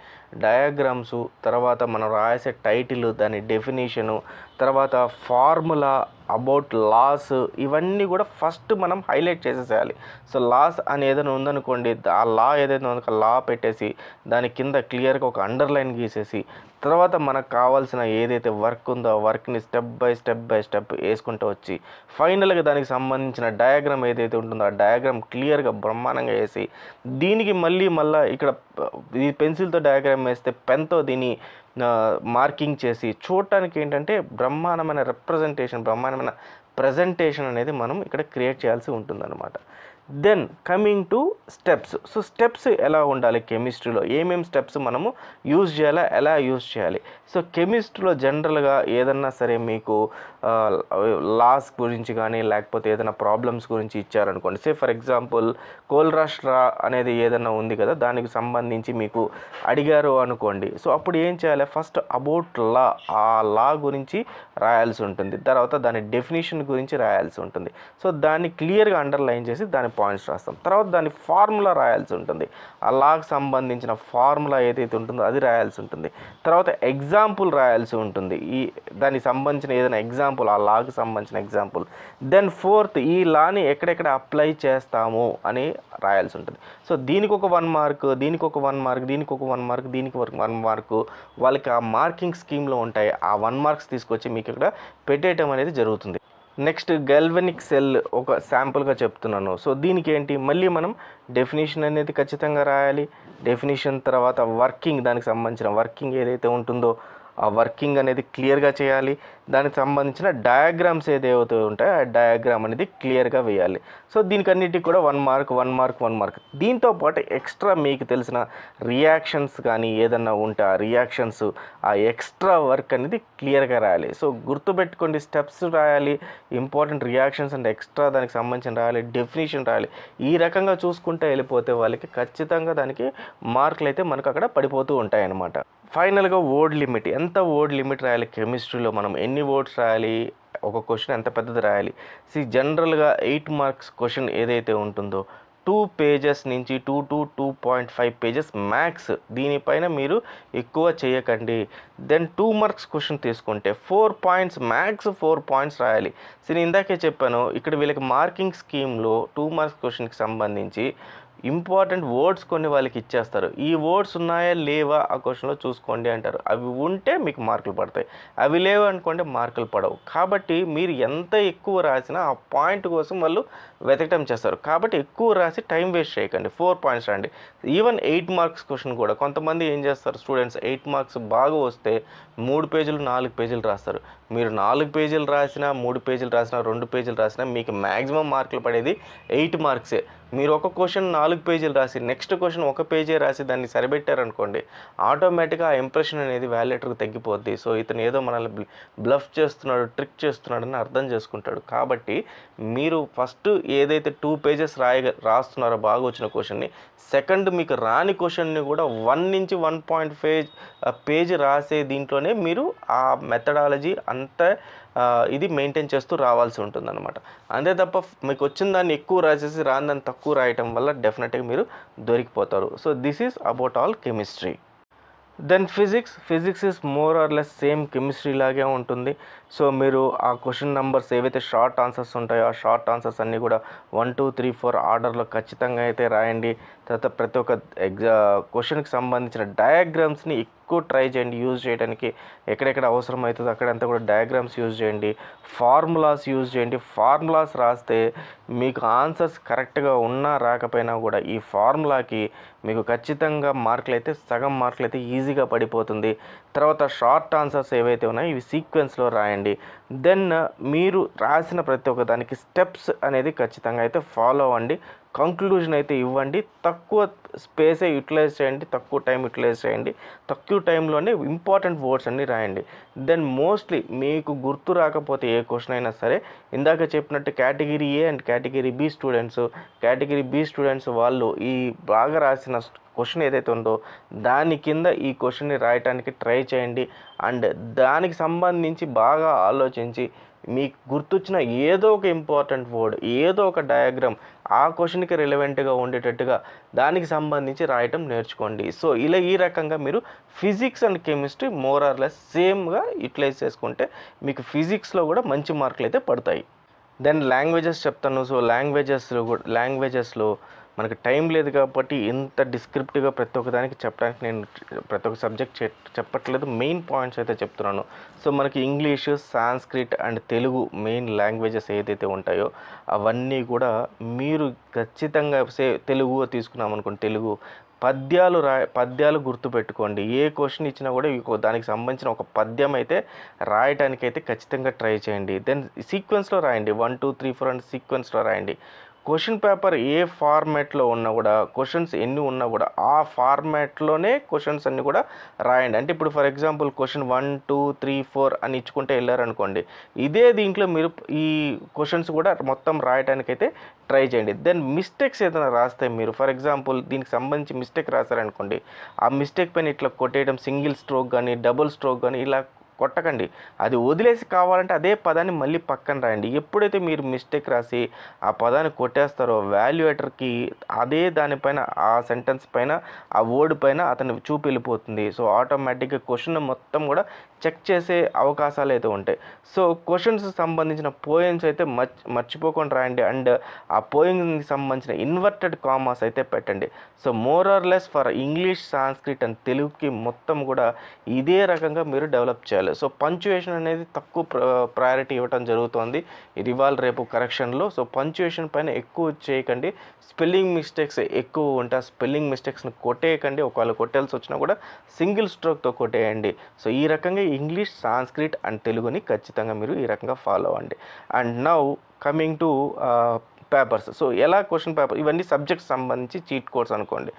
డయాగ్రామ్సు, తర్వాత మనం రాసే టైటిల్, దాని డెఫినేషను, తర్వాత ఫార్ములా, అబౌట్ లాస్, ఇవన్నీ కూడా ఫస్ట్ మనం హైలైట్ చేసేసేయాలి. సో లాస్ అని ఏదైనా ఉందనుకోండి, ఆ లా ఏదైనా ఉందో లా పెట్టేసి దాని కింద క్లియర్గా ఒక అండర్లైన్ గీసేసి, తర్వాత మనకు కావాల్సిన ఏదైతే వర్క్ ఉందో ఆ వర్క్ని స్టెప్ బై స్టెప్ వేసుకుంటూ వచ్చి ఫైనల్గా దానికి సంబంధించిన డయాగ్రామ్ ఏదైతే ఉంటుందో ఆ డయాగ్రామ్ క్లియర్గా బ్రహ్మాండంగా వేసి, దీనికి మళ్ళీ ఇక్కడ ఈ పెన్సిల్తో డయాగ్రామ్ వేస్తే పెన్తో దీన్ని మార్కింగ్ చేసి చూడటానికి ఏంటంటే బ్రహ్మాండమైన బ్రహ్మాండమైన ప్రజెంటేషన్ అనేది మనం ఇక్కడ క్రియేట్ చేయాల్సి ఉంటుందన్నమాట. Then coming to steps. So steps ఎలా ఉండాలి కెమిస్ట్రీలో, ఏమేమి స్టెప్స్ మనము యూజ్ చేయాలా, ఎలా యూజ్ చేయాలి. సో కెమిస్ట్రీలో జనరల్గా ఏదన్నా సరే మీకు లాస్ గురించి కానీ లేకపోతే ఏదైనా ప్రాబ్లమ్స్ గురించి ఇచ్చారనుకోండి, సే ఫర్ ఎగ్జాంపుల్ కోల్రాష్ట్రా అనేది ఏదైనా ఉంది కదా, దానికి సంబంధించి మీకు అడిగారు అనుకోండి. సో అప్పుడు ఏం చేయాలి, ఫస్ట్ అబౌట్ లా, ఆ లా గురించి రాయాల్సి ఉంటుంది, తర్వాత దాని డెఫినేషన్ గురించి రాయాల్సి ఉంటుంది. సో దాన్ని క్లియర్గా అండర్లైన్ చేసి దాని పాయింట్స్ రాస్తాం. తర్వాత దాని ఫార్ములా రాయాల్సి ఉంటుంది, ఆ లాకి సంబంధించిన ఫార్ములా ఏదైతే ఉంటుందో అది రాయాల్సి ఉంటుంది. తర్వాత ఎగ్జాంపుల్ రాయాల్సి ఉంటుంది, దానికి సంబంధించిన ఏదైనా ఎగ్జాంపుల్, ఆ లాకి సంబంధించిన ఎగ్జాంపుల్. దెన్ ఫోర్త్, ఈ లాని ఎక్కడెక్కడ అప్లై చేస్తాము అని రాయాల్సి ఉంటుంది. సో దీనికి ఒక 1 మార్క్, దీనికి ఒక 1 మార్క్, దీనికి ఒక 1 మార్క్, దీనికి 1 మార్కు, వాళ్ళకి ఆ మార్కింగ్ స్కీమ్లో ఉంటాయి. ఆ 1 మార్క్స్ తీసుకొచ్చి మీకు ఇక్కడ పెట్టేయటం అనేది జరుగుతుంది. నెక్స్ట్ గెల్వనిక్ సెల్ ఒక శాంపుల్గా చెప్తున్నాను. సో దీనికి ఏంటి, మళ్ళీ మనం డెఫినేషన్ అనేది ఖచ్చితంగా రాయాలి. డెఫినేషన్ తర్వాత వర్కింగ్, దానికి సంబంధించిన వర్కింగ్ ఏదైతే ఉంటుందో ఆ వర్కింగ్ అనేది క్లియర్గా చేయాలి. దానికి సంబంధించిన డయాగ్రామ్స్ ఏదైతే ఉంటాయో ఆ డయాగ్రామ్ అనేది క్లియర్గా వేయాలి. సో దీనికన్నిటికి కూడా 1 మార్క్. దీంతో పాటు ఎక్స్ట్రా మీకు తెలిసిన రియాక్షన్స్ కానీ ఏదన్నా ఉంటే ఆ రియాక్షన్స్, ఆ ఎక్స్ట్రా వర్క్ అనేది క్లియర్గా రాయాలి. సో గుర్తుపెట్టుకోండి, స్టెప్స్ రాయాలి, ఇంపార్టెంట్ రియాక్షన్స్ అండ్ ఎక్స్ట్రా దానికి సంబంధించిన రాయాలి, డెఫినేషన్ రాయాలి. ఈ రకంగా చూసుకుంటే వెళ్ళిపోతే వాళ్ళకి ఖచ్చితంగా దానికి మార్కులు అయితే మనకు అక్కడ పడిపోతూ ఉంటాయి అన్నమాట. ఫైనల్గా వర్డ్ లిమిట్, ఎంత వర్డ్ లిమిట్ రాయాలి కెమిస్ట్రీలో, మనం ఎన్ని వర్డ్స్ రాయాలి, ఒక క్వశ్చన్ ఎంత పెద్దది రాయాలి. జనరల్గా 8 మార్క్స్ క్వశ్చన్ ఏదైతే ఉంటుందో 2 పేజెస్ నుంచి 2 to 2.5 పేజెస్ మ్యాక్స్, దీనిపైన మీరు ఎక్కువ చేయకండి. దెన్ 2 మార్క్స్ క్వశ్చన్ తీసుకుంటే 4 పాయింట్స్, మ్యాక్స్ 4 పాయింట్స్ రాయాలి. సో నేను ఇందాకే చెప్పాను, ఇక్కడ వీళ్ళకి మార్కింగ్ స్కీమ్లో 2 మార్క్స్ క్వశ్చన్కి సంబంధించి ఇంపార్టెంట్ వర్డ్స్ కొన్ని వాళ్ళకి ఇచ్చేస్తారు. ఈ వర్డ్స్ ఉన్నాయా లేవా ఆ క్వశ్చన్లో చూసుకోండి అంటారు. అవి ఉంటే మీకు మార్కులు పడతాయి, అవి లేవు అనుకోండి మార్కులు పడవు. కాబట్టి మీరు ఎంత ఎక్కువ రాసినా ఆ పాయింట్ కోసం వాళ్ళు వెతకటం చేస్తారు. కాబట్టి ఎక్కువ రాసి టైం వేస్ట్ చేయకండి, 4 పాయింట్స్ రండి. ఈవెన్ 8 మార్క్స్ క్వశ్చన్ కూడా కొంతమంది ఏం చేస్తారు, స్టూడెంట్స్ 8 మార్క్స్ బాగా వస్తే 3 పేజీలు 4 పేజీలు రాస్తారు. మీరు 4 పేజీలు రాసినా, 3 పేజీలు రాసినా, 2 పేజీలు రాసినా మీకు మ్యాక్సిమం మార్కులు పడేది 8 మార్క్సే. మీరు ఒక క్వశ్చన్ 4 పేజీలు రాసి నెక్స్ట్ క్వశ్చన్ 1 పేజీ రాసి దాన్ని సరిపెట్టారనుకోండి, ఆటోమేటిక్గా ఆ ఇంప్రెషన్ అనేది వాల్యుయేటర్కి తగ్గిపోద్ది. సో ఇతను ఏదో మనల్ని బ్లఫ్ చేస్తున్నాడు, ట్రిక్ చేస్తున్నాడని అర్థం చేసుకుంటాడు. కాబట్టి మీరు ఫస్ట్ ఏదైతే 2 పేజెస్ రాస్తున్నారో బాగా వచ్చిన క్వశ్చన్ని, సెకండ్ మీకు రాని క్వశ్చన్ని కూడా 1 నుంచి 1.5 పేజీ రాసే దీంట్లోనే మీరు ఆ మెథడాలజీ అంతా ఇది మెయింటైన్ చేస్తూ రావాల్సి ఉంటుందన్నమాట. అంతే తప్ప మీకు వచ్చిన దాన్ని ఎక్కువ రాసేసి రాని దాన్ని తక్కువ రాయటం వల్ల డెఫినెట్గా మీరు దొరికిపోతారు. So this is about all chemistry. Then physics is more or less same chemistry లాగే ఉంటుంది. సో మీరు ఆ క్వశ్చన్ నెంబర్స్ ఏవైతే షార్ట్ ఆన్సర్స్ ఉంటాయో ఆ షార్ట్ ఆన్సర్స్ అన్నీ కూడా 1 2 3 4 ఆర్డర్లో ఖచ్చితంగా అయితే రాయండి. తర్వాత ప్రతి ఒక్క క్వశ్చన్కి సంబంధించిన డయాగ్రామ్స్ని ఎక్కువ ట్రై చేయండి యూజ్ చేయడానికి. ఎక్కడెక్కడ అవసరం అవుతుందో అక్కడంతా కూడా డయాగ్రామ్స్ యూజ్ చేయండి, ఫార్ములాస్ యూజ్ చేయండి. ఫార్ములాస్ రాస్తే మీకు ఆన్సర్స్ కరెక్ట్గా ఉన్నా రాకపోయినా కూడా ఈ ఫార్ములాకి మీకు ఖచ్చితంగా మార్కులు అయితే సగం మార్కులు అయితే ఈజీగా పడిపోతుంది. తర్వాత షార్ట్ ఆన్సర్స్ ఏవైతే ఉన్నాయో ఇవి సీక్వెన్స్లో రాయండి. దెన్ మీరు రాసిన ప్రతి ఒక్క దానికి స్టెప్స్ అనేది ఖచ్చితంగా అయితే ఫాలో అవ్వండి. కంక్లూజన్ అయితే ఇవ్వండి. తక్కువ స్పేసే యూటిలైజ్ చేయండి, తక్కువ టైం యూటిలైజ్ చేయండి, తక్కువ టైంలోనే ఇంపార్టెంట్ వర్డ్స్ అన్నీ రాయండి. దెన్ మోస్ట్లీ మీకు గుర్తు రాకపోతే ఏ క్వశ్చన్ అయినా సరే, ఇందాక చెప్పినట్టు category A and category B students వాళ్ళు ఈ బాగా రాసిన క్వశ్చన్ ఏదైతే ఉందో దాని కింద ఈ క్వశ్చన్ని రాయటానికి ట్రై చేయండి. అండ్ దానికి సంబంధించి బాగా ఆలోచించి మీకు గుర్తొచ్చిన ఏదో ఒక ఇంపార్టెంట్ వర్డ్, ఏదో ఒక డయాగ్రామ్ ఆ క్వశ్చన్కి రిలవెంట్గా ఉండేటట్టుగా దానికి సంబంధించి రాయటం నేర్చుకోండి. సో ఇలా ఈ రకంగా మీరు physics and chemistry more or less సేమ్గా యూటిలైజ్ చేసుకుంటే మీకు ఫిజిక్స్లో కూడా మంచి మార్కులు అయితే పడతాయి. దెన్ లాంగ్వేజెస్ చెప్తాను. సో లాంగ్వేజెస్లో మనకి టైం లేదు కాబట్టి ఇంత డిస్క్రిప్టివ్గా ప్రతి ఒక్క దానికి చెప్పడానికి నేను ప్రతి ఒక్క సబ్జెక్ట్ చెప్పట్లేదు, మెయిన్ పాయింట్స్ అయితే చెప్తున్నాను. సో మనకి English, Sanskrit and Telugu main languages ఏదైతే ఉంటాయో అవన్నీ కూడా మీరు ఖచ్చితంగా తెలుగు తీసుకున్నాం అనుకోండి, తెలుగు పద్యాలు గుర్తుపెట్టుకోండి. ఏ క్వశ్చన్ ఇచ్చినా కూడా దానికి సంబంధించిన ఒక పద్యం అయితే రాయటానికైతే ఖచ్చితంగా ట్రై చేయండి. దెన్ సీక్వెన్స్లో రాయండి, 1 2 3 4 అని సీక్వెన్స్లో రాయండి. క్వశ్చన్ పేపర్ ఏ ఫార్మాట్లో ఉన్నా కూడా, క్వశ్చన్స్ ఎన్ని ఉన్నా కూడా ఆ ఫార్మాట్లోనే క్వశ్చన్స్ అన్నీ కూడా రాయండి. అంటే ఇప్పుడు ఫర్ ఎగ్జాంపుల్ క్వశ్చన్ 1 2 3 4 అని ఇచ్చుకుంటే వెళ్ళారనుకోండి, ఇదే దీంట్లో మీరు ఈ క్వశ్చన్స్ కూడా మొత్తం రాయడానికైతే ట్రై చేయండి. దెన్ మిస్టేక్స్ ఏదైనా రాస్తే మీరు ఫర్ ఎగ్జాంపుల్ దీనికి సంబంధించి మిస్టేక్ రాశారనుకోండి, ఆ మిస్టేక్ పైన ఇట్లా కొట్టేయడం, సింగిల్ స్ట్రోక్ కానీ డబుల్ స్ట్రోక్ కానీ ఇలా కొట్టకండి, అది వదిలేసి కావాలంటే అదే పదాన్ని మళ్ళీ పక్కన రాయండి. ఎప్పుడైతే మీరు మిస్టేక్ రాసి ఆ పదాన్ని కొట్టేస్తారో వాల్యుయేటర్కి అదే దానిపైన, ఆ సెంటెన్స్ పైన, ఆ వర్డ్ పైన అతను చూపు వెళ్ళిపోతుంది. సో ఆటోమేటిక్గా క్వశ్చన్ మొత్తం కూడా చెక్ చేసే అవకాశాలు అయితే ఉంటాయి. సో క్వశ్చన్స్ సంబంధించిన పోయమ్స్ అయితే మర్చిపోకుండా రాయండి. అండ్ ఆ పోయమ్కి సంబంధించిన ఇన్వర్టెడ్ కామాస్ అయితే పెట్టండి. So more or less for English, Sanskrit and తెలుగుకి మొత్తం కూడా ఇదే రకంగా మీరు డెవలప్ చేయాలి. సో పంక్చుయేషన్ అనేది తక్కువ ప్రయారిటీ ఇవ్వటం జరుగుతుంది ఇవాళ రేపు కరెక్షన్లో. సో పంక్చుయేషన్ పైన ఎక్కువ చేయకండి. స్పెల్లింగ్ మిస్టేక్స్ ఎక్కువ ఉంటే ఆ స్పెల్లింగ్ మిస్టేక్స్ని కొట్టేయకండి. ఒకవేళ కొట్టాల్సి వచ్చినా కూడా సింగిల్ స్ట్రోక్తో కొట్టేయండి. సో ఈ రకంగా ఇంగ్లీష్, సాంస్క్రిట్ అండ్ తెలుగుని ఖచ్చితంగా మీరు ఈ రకంగా ఫాలో అవ్వండి. And now coming two papers. So ఎలా క్వశ్చన్ పేపర్, ఇవన్నీ సబ్జెక్ట్స్ సంబంధించి చీట్ కోడ్స్ అనుకోండి.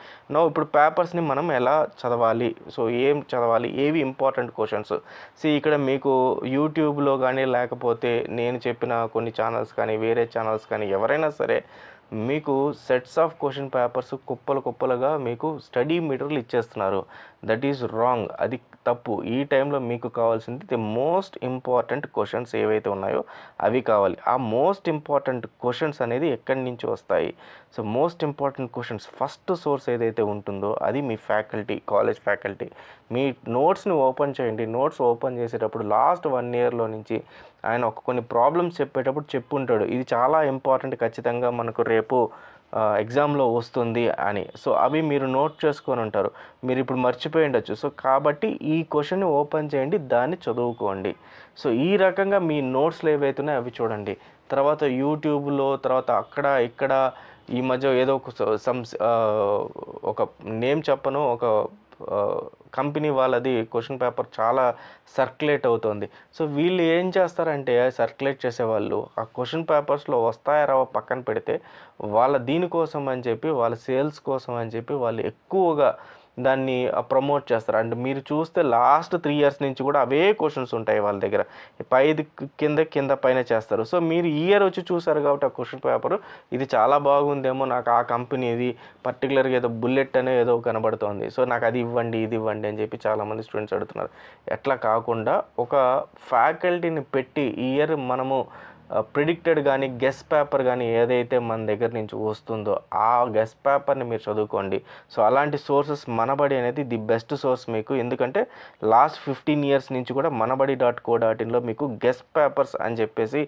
ఇప్పుడు పేపర్స్ని మనం ఎలా చదవాలి, సో ఏం చదవాలి, ఏవి ఇంపార్టెంట్ క్వశ్చన్స్. ఇక్కడ మీకు యూట్యూబ్లో కానీ లేకపోతే నేను చెప్పిన కొన్ని ఛానల్స్ కానీ వేరే ఛానల్స్ కానీ ఎవరైనా సరే మీకు సెట్స్ ఆఫ్ క్వశ్చన్ పేపర్స్ కుప్పలుగా మీకు స్టడీ మెటీరియల్ ఇచ్చేస్తున్నారు. దట్ ఈజ్ రాంగ్, అది తప్పు. ఈ టైంలో మీకు కావాల్సింది ది మోస్ట్ ఇంపార్టెంట్ క్వశ్చన్స్ ఏవైతే ఉన్నాయో అవి కావాలి. ఆ మోస్ట్ ఇంపార్టెంట్ క్వశ్చన్స్ అనేది ఎక్కడి నుంచి వస్తాయి? So most important questions first source ఏదైతే ఉంటుందో అది మీ ఫ్యాకల్టీ, కాలేజ్ ఫ్యాకల్టీ. మీ నోట్స్ని ఓపెన్ చేయండి. నోట్స్ ఓపెన్ చేసేటప్పుడు లాస్ట్ 1 ఇయర్లో నుంచి ఆయన కొన్ని ప్రాబ్లమ్స్ చెప్పేటప్పుడు చెప్పుంటాడు, ఇది చాలా ఇంపార్టెంట్, ఖచ్చితంగా మనకు రేపు ఎగ్జామ్లో వస్తుంది అని. సో అవి మీరు నోట్ చేసుకొని ఉంటారు, మీరు ఇప్పుడు మర్చిపోయి ఉండొచ్చు. సో కాబట్టి ఈ క్వశ్చన్ని ఓపెన్ చేయండి, దాన్ని చదువుకోండి. సో ఈ రకంగా మీ నోట్స్లు ఏవైతే ఉన్నాయో అవి చూడండి. తర్వాత యూట్యూబ్లో, తర్వాత అక్కడ ఇక్కడ ఈ మధ్య ఏదో ఒక నేమ్ చెప్పను, ఒక కంపెనీ వాళ్ళది క్వశ్చన్ పేపర్ చాలా సర్క్యులేట్ అవుతుంది. సో వీళ్ళు ఏం చేస్తారంటే సర్క్యులేట్ చేసేవాళ్ళు ఆ క్వశ్చన్ పేపర్స్లో వస్తాయా రావో పక్కన పెడితే వాళ్ళ దీనికోసం అని చెప్పి, వాళ్ళ సేల్స్ కోసం అని చెప్పి వాళ్ళు ఎక్కువగా దాన్ని ప్రమోట్ చేస్తారు. అండ్ మీరు చూస్తే లాస్ట్ 3 ఇయర్స్ నుంచి కూడా అవే క్వశ్చన్స్ ఉంటాయి వాళ్ళ దగ్గర, పైది కింద పైన చేస్తారు. సో మీరు ఈ ఇయర్ వచ్చి చూసారు కాబట్టి ఆ క్వశ్చన్ పేపరు ఇది చాలా బాగుందేమో, నాకు ఆ కంపెనీ ఇది పర్టికులర్గా ఏదో బుల్లెట్ అనే ఏదో కనబడుతోంది, సో నాకు అది ఇవ్వండి ఇది ఇవ్వండి అని చెప్పి చాలామంది స్టూడెంట్స్ అడుగుతున్నారు. ఎట్లా కాకుండా ఒక ఫ్యాకల్టీని పెట్టి ఈ ఇయర్ మనము ప్రిడిక్టెడ్ కానీ గెస్ పేపర్ కానీ ఏదైతే మన దగ్గర నుంచి వస్తుందో ఆ గెస్ పేపర్ని మీరు చదువుకోండి. సో అలాంటి సోర్సెస్ మనబడి అనేది ది బెస్ట్ సోర్స్ మీకు. ఎందుకంటే లాస్ట్ 15 ఇయర్స్ నుంచి కూడా manabadi.co.inలో మీకు గెస్ పేపర్స్ అని చెప్పేసి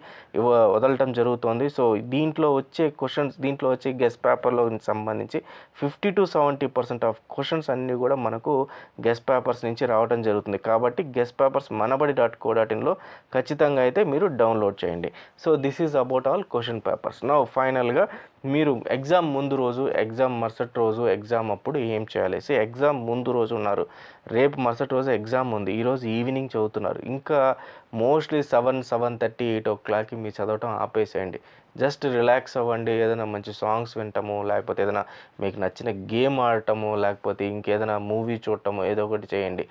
వదలటం జరుగుతుంది. సో దీంట్లో వచ్చే క్వశ్చన్స్, దీంట్లో వచ్చే గెస్ పేపర్లో సంబంధించి 50 to 70% ఆఫ్ క్వశ్చన్స్ అన్నీ కూడా మనకు గెస్ పేపర్స్ నుంచి రావడం జరుగుతుంది. కాబట్టి గెస్ పేపర్స్ manabadi.co.inలో ఖచ్చితంగా అయితే మీరు డౌన్లోడ్ చేయండి. So this is about all question papers. Now ఫైనల్గా మీరు ఎగ్జామ్ ముందు రోజు, ఎగ్జామ్ మరుసటి రోజు, ఎగ్జామ్ అప్పుడు ఏం చేయాలి? సో ఎగ్జామ్ ముందు రోజు ఉన్నారు, రేపు మరుసటి రోజు ఎగ్జామ్ ఉంది, ఈరోజు ఈవినింగ్ చదువుతున్నారు, ఇంకా మోస్ట్లీ 7:30, 8 మీరు చదవటం ఆపేసేయండి. జస్ట్ రిలాక్స్ అవ్వండి, ఏదైనా మంచి సాంగ్స్ వింటాము, లేకపోతే ఏదైనా మీకు నచ్చిన గేమ్ ఆడటము, లేకపోతే ఇంకేదైనా మూవీ చూడటము, ఏదో ఒకటి చేయండి.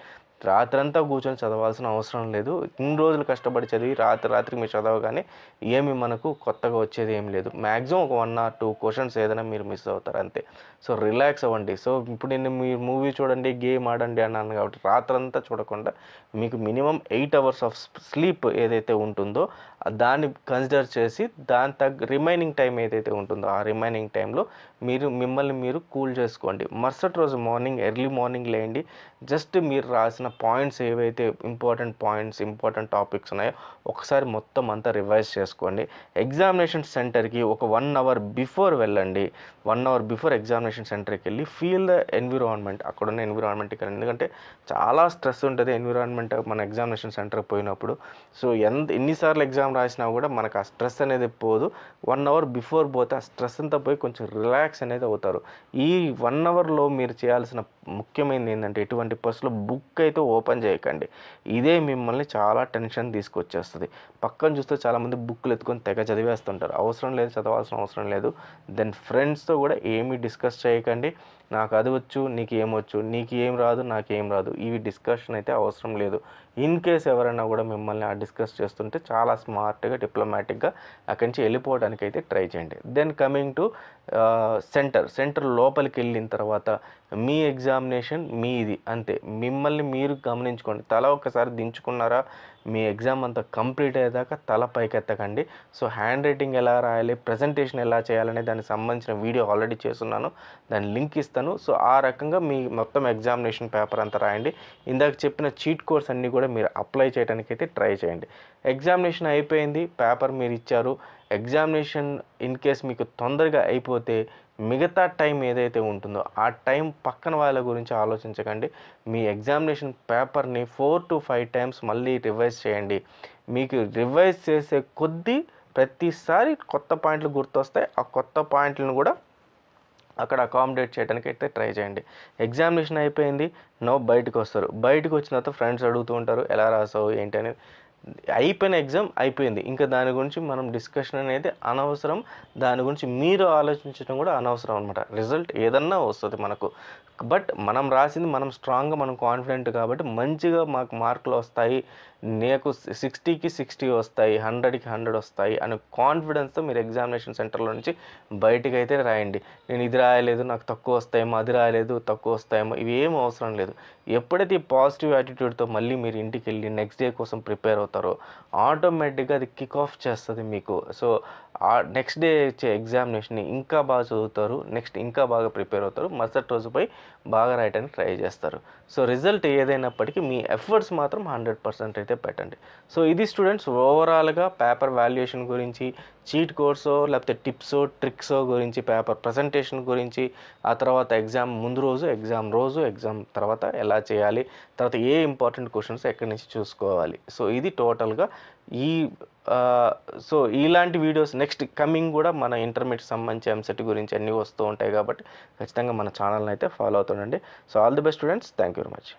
రాత్రంతా కూర్చొని చదవాల్సిన అవసరం లేదు. ఇన్ని రోజులు కష్టపడి చదివి రాత్రికి మీరు చదవగానే ఏమి మనకు కొత్తగా వచ్చేది ఏం లేదు. మ్యాక్సిమం ఒక 1 or 2 క్వశ్చన్స్ ఏదైనా మీరు మిస్ అవుతారు అంతే. సో రిలాక్స్ అవ్వండి. సో ఇప్పుడు నేను మీరు మూవీ చూడండి, గేమ్ ఆడండి అన్నాను కాబట్టి రాత్రంతా చూడకుండా మీకు మినిమం 8 hours ఆఫ్ స్లీప్ ఏదైతే ఉంటుందో దాన్ని కన్సిడర్ చేసి దాని రిమైనింగ్ టైం ఏదైతే ఉంటుందో ఆ రిమైనింగ్ టైంలో మిమ్మల్ని మీరు కూల్ చేసుకోండి. మరుసటి రోజు ఎర్లీ మార్నింగ్ లేండి. జస్ట్ మీరు రాసిన పాయింట్స్ ఏవైతే ఇంపార్టెంట్ టాపిక్స్ ఉన్నాయో ఒకసారి మొత్తం అంతా రివైజ్ చేసుకోండి. ఎగ్జామినేషన్ సెంటర్కి ఒక 1 hour బిఫోర్ వెళ్ళండి. 1 hour బిఫోర్ ఎగ్జామినేషన్ సెంటర్కి వెళ్ళి ఫీల్ ద ఎన్విరాన్మెంట్, అక్కడున్న ఎన్విరాన్మెంట్ ఇక్కడ. ఎందుకంటే చాలా స్ట్రెస్ ఉంటుంది ఎన్విరాన్మెంట్ మన ఎగ్జామినేషన్ సెంటర్కి పోయినప్పుడు. సో ఎన్నిసార్లు ఎగ్జామ్ రాసినా కూడా మనకు ఆ స్ట్రెస్ అనేది పోదు. 1 hour బిఫోర్ పోతే ఆ స్ట్రెస్ అంతా పోయి కొంచెం రిలాక్స్ అనేది అవుతారు. ఈ 1 hourలో మీరు చేయాల్సిన ముఖ్యమైనది ఏంటంటే ఎటువంటి పరిస్థితుల్లో బుక్ అయితే ఓపెన్ చేయకండి. ఇదే మిమ్మల్ని చాలా టెన్షన్ తీసుకొచ్చేస్తుంది. పక్కన చూస్తే చాలామంది బుక్లు ఎత్తుకొని తెగ చదివేస్తుంటారు. అవసరం లేదు, చదవాల్సిన అవసరం లేదు. దెన్ ఫ్రెండ్స్తో కూడా ఏమీ డిస్కస్ చేయకండి. నాకు అది వచ్చు, నీకు ఏమొచ్చు, నీకు ఏం రాదు, నాకేం రాదు, ఇవి డిస్కషన్ అయితే అవసరం లేదు. ఇన్ కేస్ ఎవరైనా కూడా మిమ్మల్ని డిస్కస్ చేస్తుంటే చాలా స్మార్ట్గా డిప్లొమాటిక్గా అక్కడి నుంచి వెళ్ళిపోవడానికి అయితే ట్రై చేయండి. దెన్ కమింగ్ టు సెంటర్ లోపలికి వెళ్ళిన తర్వాత మీ ఎగ్జామినేషన్ మీది అంతే. మిమ్మల్ని మీరు గమనించుకోండి. తల ఒక్కసారి దించుకున్నారా, మీ ఎగ్జామ్ అంతా కంప్లీట్ అయ్యేదాకా తల పైకెత్తకండి. సో హ్యాండ్ రైటింగ్ ఎలా రాయాలి, ప్రజెంటేషన్ ఎలా చేయాలనే దానికి సంబంధించిన వీడియో ఆల్రెడీ చేస్తున్నాను, దాని లింక్ ఇస్తాను. సో ఆ రకంగా మీ మొత్తం ఎగ్జామినేషన్ పేపర్ అంతా రాయండి. ఇందాక చెప్పిన చీట్ కోడ్స్ అన్నీ కూడా మీరు అప్లై చేయడానికి అయితే ట్రై చేయండి. ఎగ్జామినేషన్ అయిపోయింది, పేపర్ మీరు ఇచ్చారు. ఎగ్జామినేషన్ ఇన్ కేస్ మీకు తొందరగా అయిపోతే మిగతా టైం ఏదైతే ఉంటుందో ఆ టైం పక్కన వాళ్ళ గురించి ఆలోచించకండి. మీ ఎగ్జామినేషన్ పేపర్ని 4 to 5 times మళ్ళీ రివైజ్ చేయండి. మీకు రివైజ్ చేసే కొద్దీ ప్రతిసారి కొత్త పాయింట్లు గుర్తొస్తాయి. ఆ కొత్త పాయింట్లను కూడా అక్కడ అకామిడేట్ చేయడానికి అయితే ట్రై చేయండి. ఎగ్జామినేషన్ అయిపోయింది, బయటకు వస్తారు. బయటకు వచ్చిన తర్వాత ఫ్రెండ్స్ అడుగుతూ ఉంటారు ఎలా రాసావు ఏంటి అనేది. అయిపోయిన ఎగ్జామ్ అయిపోయింది, ఇంకా దాని గురించి మనం డిస్కషన్ అనేది అనవసరం. దాని గురించి మీరు ఆలోచించడం కూడా అనవసరం అనమాట. రిజల్ట్ ఏదన్నా వస్తుంది మనకు, బట్ మనం రాసింది మనం స్ట్రాంగ్గా, మనం కాన్ఫిడెంట్ కాబట్టి మంచిగా మాకు మార్కులు వస్తాయి, నీకు 60కి 60 వస్తాయి, 100కి 100 వస్తాయి అనే కాన్ఫిడెన్స్తో మీరు ఎగ్జామినేషన్ సెంటర్లో నుంచి బయటకు అయితే రాయండి. నేను ఇది రాయలేదు, నాకు తక్కువ వస్తాయేమో, అది రాయలేదు, తక్కువ వస్తాయేమో, ఇవి ఏం అవసరం లేదు. ఎప్పుడైతే ఈ పాజిటివ్ యాటిట్యూడ్తో మళ్ళీ మీరు ఇంటికి వెళ్ళి నెక్స్ట్ డే కోసం ప్రిపేర్ అవుతారో ఆటోమేటిక్గా అది కిక్ ఆఫ్ చేస్తుంది మీకు. సో నెక్స్ట్ డే ఇచ్చే ఎగ్జామినేషన్ని ఇంకా బాగా చదువుతారు, నెక్స్ట్ ఇంకా బాగా ప్రిపేర్ అవుతారు, మరుసటి రోజుపై బాగా రాయడానికి ట్రై చేస్తారు. సో రిజల్ట్ ఏదైనప్పటికీ మీ ఎఫర్ట్స్ మాత్రం 100% అయితే పెట్టండి. సో ఇది స్టూడెంట్స్ ఓవరాల్గా పేపర్ వాల్యుయేషన్ గురించి, చీట్ కోడ్సో లేకపోతే టిప్సో ట్రిక్సో గురించి, పేపర్ ప్రజెంటేషన్ గురించి, ఆ తర్వాత ఎగ్జామ్ ముందు రోజు, ఎగ్జామ్ తర్వాత ఎలా చేయాలి, తర్వాత ఏ ఇంపార్టెంట్ క్వశ్చన్స్ ఎక్కడి నుంచి చూసుకోవాలి. సో ఇది టోటల్గా సో ఇలాంటి వీడియోస్ నెక్స్ట్ కమింగ్ కూడా మన ఇంటర్మీడియట్ సంబంధించి ఎంసెట్ గురించి అన్నీ వస్తూ ఉంటాయి కాబట్టి ఖచ్చితంగా మన ఛానల్ని అయితే ఫాలో అవుతుండండి. So all the best students, thank you very much.